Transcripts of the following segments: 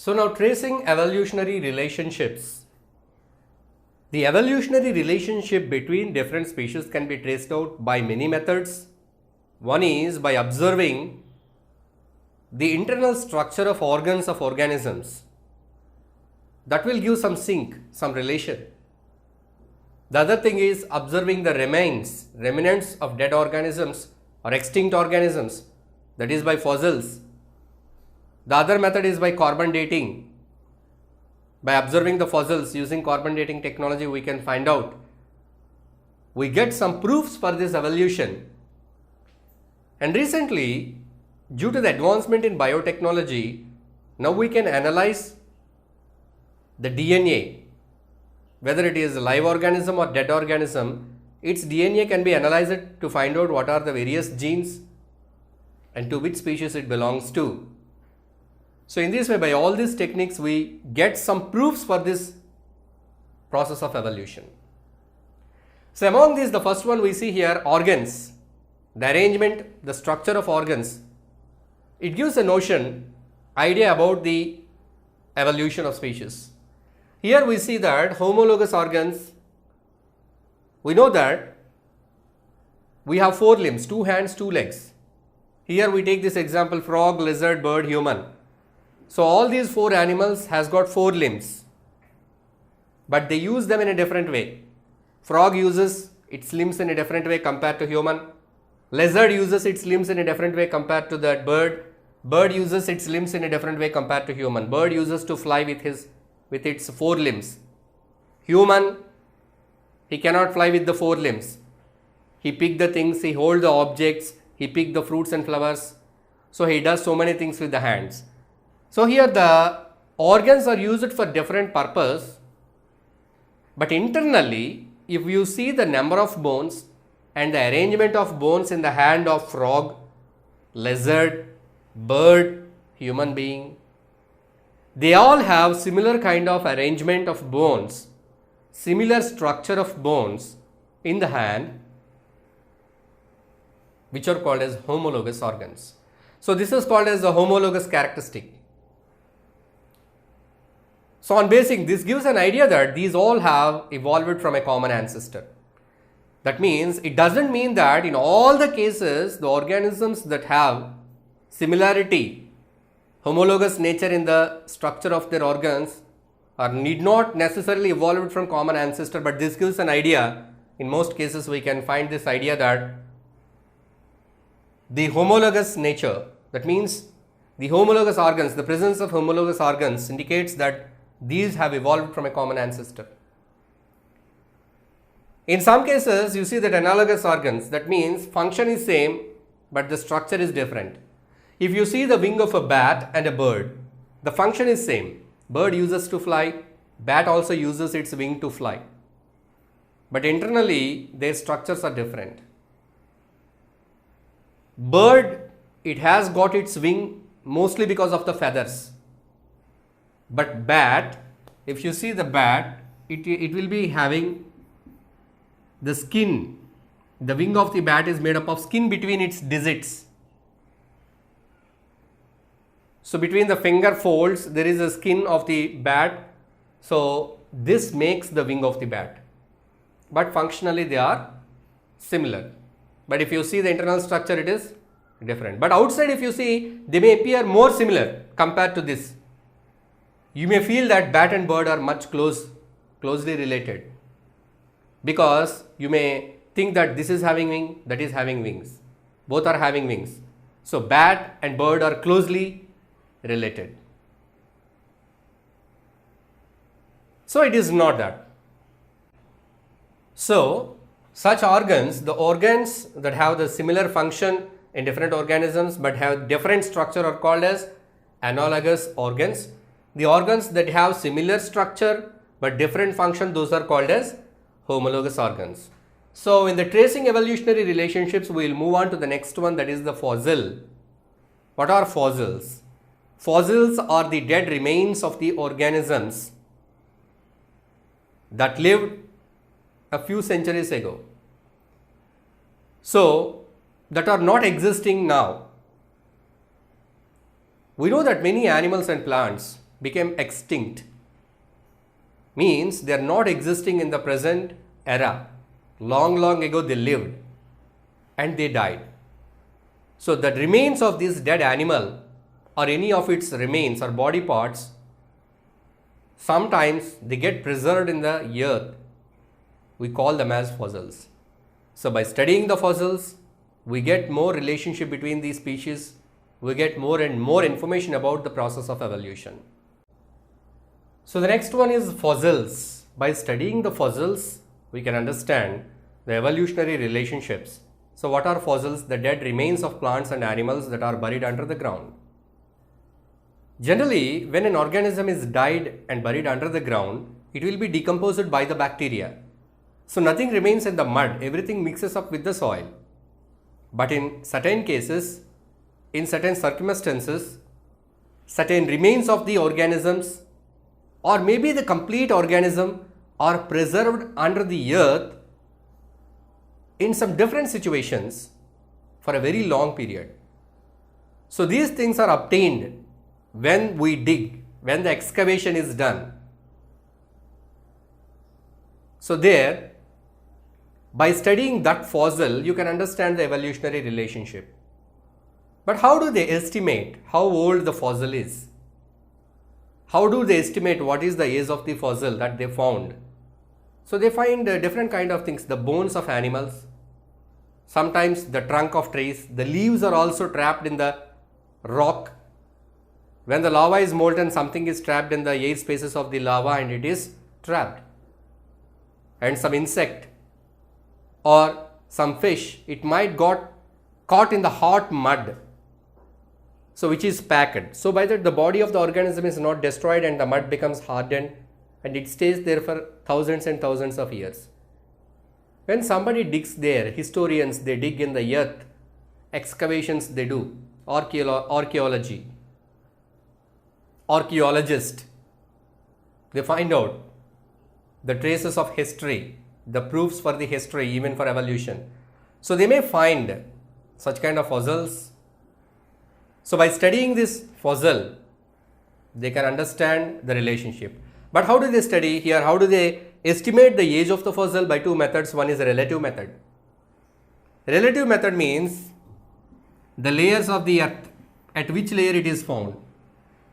So now tracing evolutionary relationships. The evolutionary relationship between different species can be traced out by many methods. One is by observing the internal structure of organs of organisms. That will give some sync, some relation. The other thing is observing the remnants of dead organisms or extinct organisms, that is by fossils. The other method is by carbon dating. By observing the fossils using carbon dating technology, we can find out. We get some proofs for this evolution. And recently, due to the advancement in biotechnology, now we can analyze the DNA, whether it is a live organism or dead organism. Its DNA can be analyzed to find out what are the various genes and to which species it belongs to. So in this way, by all these techniques, we get some proofs for this process of evolution. So among these, the first one we see here, organs, the arrangement, the structure of organs. It gives a idea about the evolution of species. Here we see that homologous organs, we know that we have 4 limbs, 2 hands, 2 legs. Here we take this example, frog, lizard, bird, human. So all these 4 animals has got 4 limbs, but they use them in a different way. Frog uses its limbs in a different way compared to human. Lizard uses its limbs in a different way compared to that bird. Bird uses its limbs in a different way compared to human. Bird uses to fly with its 4 limbs. Human, he cannot fly with the 4 limbs. He pick the things, he hold the objects, he pick the fruits and flowers. So he does so many things with the hands. So here the organs are used for different purpose, but internally, if you see the number of bones and the arrangement of bones in the hand of frog, lizard, bird, human being, they all have similar kind of arrangement of bones, similar structure of bones in the hand, which are called as homologous organs. So this is called as the homologous characteristic. So on basing, this gives an idea that these all have evolved from a common ancestor. That means, it doesn't mean that in all the cases, the organisms that have similarity, homologous nature in the structure of their organs are need not necessarily evolved from common ancestor, but this gives an idea. In most cases, we can find this idea that the homologous nature, that means the homologous organs, the presence of homologous organs indicates that these have evolved from a common ancestor. In some cases, you see that analogous organs, that means function is same, but the structure is different. If you see the wing of a bat and a bird, the function is same. Bird uses to fly, bat also uses its wing to fly. But internally, their structures are different. Bird, it has got its wing mostly because of the feathers. But bat, if you see the bat, it will be having the skin. The wing of the bat is made up of skin between its digits. So between the finger folds, there is a skin of the bat. So this makes the wing of the bat. But functionally they are similar. But if you see the internal structure, it is different. But outside, if you see, they may appear more similar compared to this. You may feel that bat and bird are much closely related, because you may think that this is having wing, that is having wings. Both are having wings. So bat and bird are closely related. So it is not that. So such organs, the organs that have the similar function in different organisms but have different structure are called as analogous organs. The organs that have similar structure but different function, those are called as homologous organs. So in the tracing evolutionary relationships, we will move on to the next one, that is the fossil. What are fossils? Fossils are the dead remains of the organisms that lived a few centuries ago. So that are not existing now. We know that many animals and plants, became extinct, means they are not existing in the present era. Long ago they lived and they died. So the remains of this dead animal or any of its remains or body parts, sometimes they get preserved in the earth. We call them as fossils. So by studying the fossils, we get more relationship between these species. We get more and more information about the process of evolution. So the next one is fossils. By studying the fossils, we can understand the evolutionary relationships. So what are fossils? The dead remains of plants and animals that are buried under the ground. Generally, when an organism is died and buried under the ground, it will be decomposed by the bacteria. So nothing remains in the mud, everything mixes up with the soil. But in certain cases, in certain circumstances, certain remains of the organisms or maybe the complete organism are preserved under the earth in some different situations for a very long period. So these things are obtained when we dig, when the excavation is done. So there, by studying that fossil, you can understand the evolutionary relationship. But how do they estimate how old the fossil is? How do they estimate what is the age of the fossil that they found? So they find different kind of things, the bones of animals, sometimes the trunk of trees, the leaves are also trapped in the rock. When the lava is molten, something is trapped in the air spaces of the lava and it is trapped. And some insect or some fish, it might got caught in the hot mud, so which is packed. So by that the body of the organism is not destroyed and the mud becomes hardened and it stays there for thousands and thousands of years. When somebody digs there, historians, they dig in the earth, excavations they do, archaeologist, they find out the traces of history, the proofs for the history, even for evolution. So they may find such kind of fossils. So by studying this fossil, they can understand the relationship. But how do they study here? How do they estimate the age of the fossil? By two methods. One is a relative method. Relative method means the layers of the earth, at which layer it is found.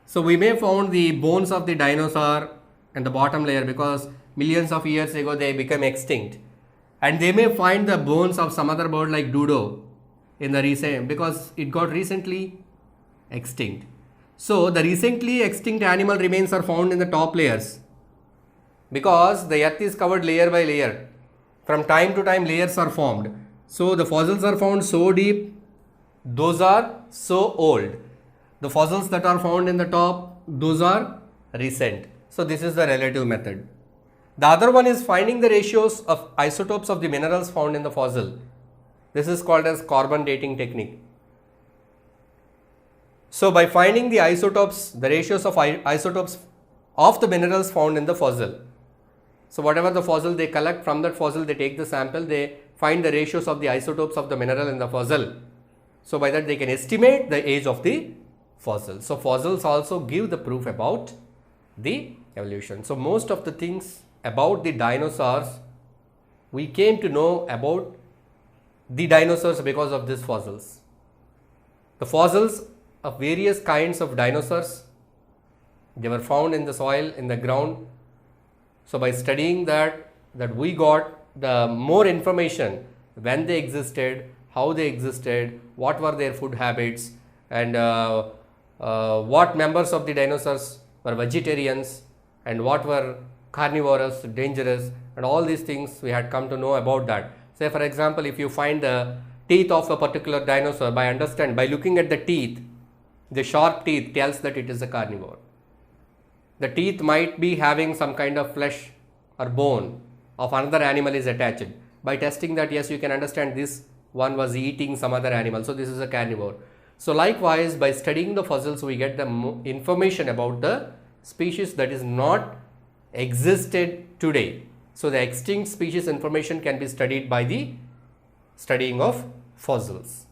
So we may found the bones of the dinosaur in the bottom layer because millions of years ago they became extinct. And they may find the bones of some other bird like dodo in the recent, because it got recently extinct. So the recently extinct animal remains are found in the top layers because the earth is covered layer by layer. From time to time layers are formed. So the fossils are found so deep, those are so old. The fossils that are found in the top, those are recent. So this is the relative method. The other one is finding the ratios of isotopes of the minerals found in the fossil. This is called as carbon dating technique. So by finding the isotopes, the ratios of isotopes of the minerals found in the fossil. So whatever the fossil they collect, from that fossil they take the sample, they find the ratios of the isotopes of the mineral in the fossil. So by that they can estimate the age of the fossil. So fossils also give the proof about the evolution. So most of the things about the dinosaurs, we came to know about the dinosaurs because of these fossils. The fossils of various kinds of dinosaurs, they were found in the soil, in the ground. So by studying that we got the more information when they existed, how they existed, what were their food habits, and what members of the dinosaurs were vegetarians and what were carnivorous, dangerous, and all these things we had come to know about that. Say for example, if you find the teeth of a particular dinosaur, by looking at the teeth, the sharp teeth tells that it is a carnivore. The teeth might be having some kind of flesh or bone of another animal is attached. By testing that, yes, you can understand this one was eating some other animal, so this is a carnivore. So likewise, by studying the fossils, we get the information about the species that is not existed today. So the extinct species information can be studied by the studying of fossils.